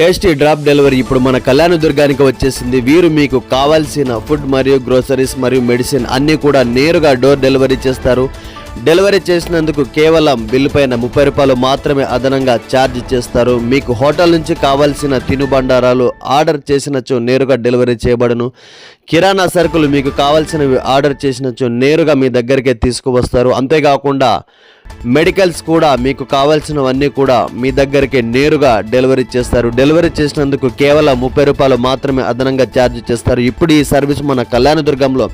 Tasty drop delivery ఇప్పుడు మన కళ్యాణదుర్గానికి వచ్చేసింది. వీరు మీకు కావాల్సిన ఫుడ్ మరియు గ్రోసరీస్ మరియు మెడిసిన్ అన్నీ కూడా నేరుగా డోర్ డెలివరీ చేస్తారు. డెలివరీ చేసినందుకు కేవలం బిల్లు పైన 30 రూపాయలు మాత్రమే అదనంగా ఛార్జ్ చేస్తారు. మీకు హోటల్ నుంచి కావాల్సిన తినుబండారాలు ఆర్డర్ చేసినచో నేరుగా డెలివరీ చేయబడును. కిరాణా సరుకులు మీకు కావాల్సినవి ఆర్డర్ చేసినచో నేరుగా మీ దగ్గరికే తీసుకువస్తారు. అంతేకాకుండా మెడికల్స్ కూడా మీకు కావాల్సినవన్నీ కూడా మీ దగ్గరికి నేరుగా డెలివరీ చేస్తారు. డెలివరీ చేసినందుకు కేవలం 30 రూపాయలు మాత్రమే అదనంగా ఛార్జ్ చేస్తారు. ఇప్పుడు ఈ సర్వీస్ మన కళ్యాణదుర్గంలో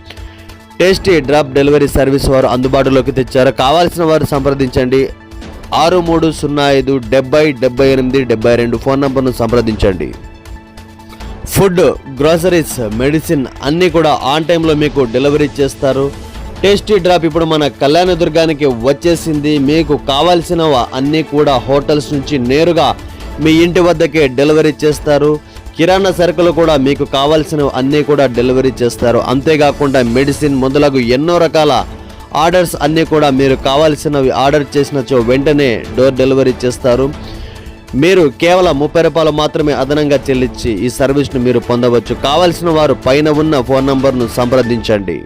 టేస్టీ డ్రాప్ డెలివరీ సర్వీస్ వారు అందుబాటులోకి తెచ్చారు. కావాల్సిన వారు సంప్రదించండి. 6305707872 ఫోన్ నంబర్ను సంప్రదించండి. ఫుడ్, గ్రోసరీస్, మెడిసిన్ అన్నీ కూడా ఆన్ టైంలో మీకు డెలివరీ చేస్తారు. టేస్టీ డ్రాప్ ఇప్పుడు మన కళ్యాణదుర్గానికి వచ్చేసింది. మీకు కావాల్సిన అన్నీ కూడా హోటల్స్ నుంచి నేరుగా మీ ఇంటి వద్దకే డెలివరీ చేస్తారు. కిరాణా సరుకులు కూడా మీకు కావాల్సినవి అన్నీ కూడా డెలివరీ చేస్తారు. అంతేకాకుండా మెడిసిన్ మొదలగు ఎన్నో రకాల ఆర్డర్స్ అన్నీ కూడా మీరు కావాల్సినవి ఆర్డర్ చేసినచో వెంటనే డోర్ డెలివరీ చేస్తారు. మీరు కేవలం 30 రూపాయలు మాత్రమే అదనంగా చెల్లించి ఈ సర్వీస్ను మీరు పొందవచ్చు. కావాల్సిన వారు పైన ఉన్న ఫోన్ నంబర్ను సంప్రదించండి.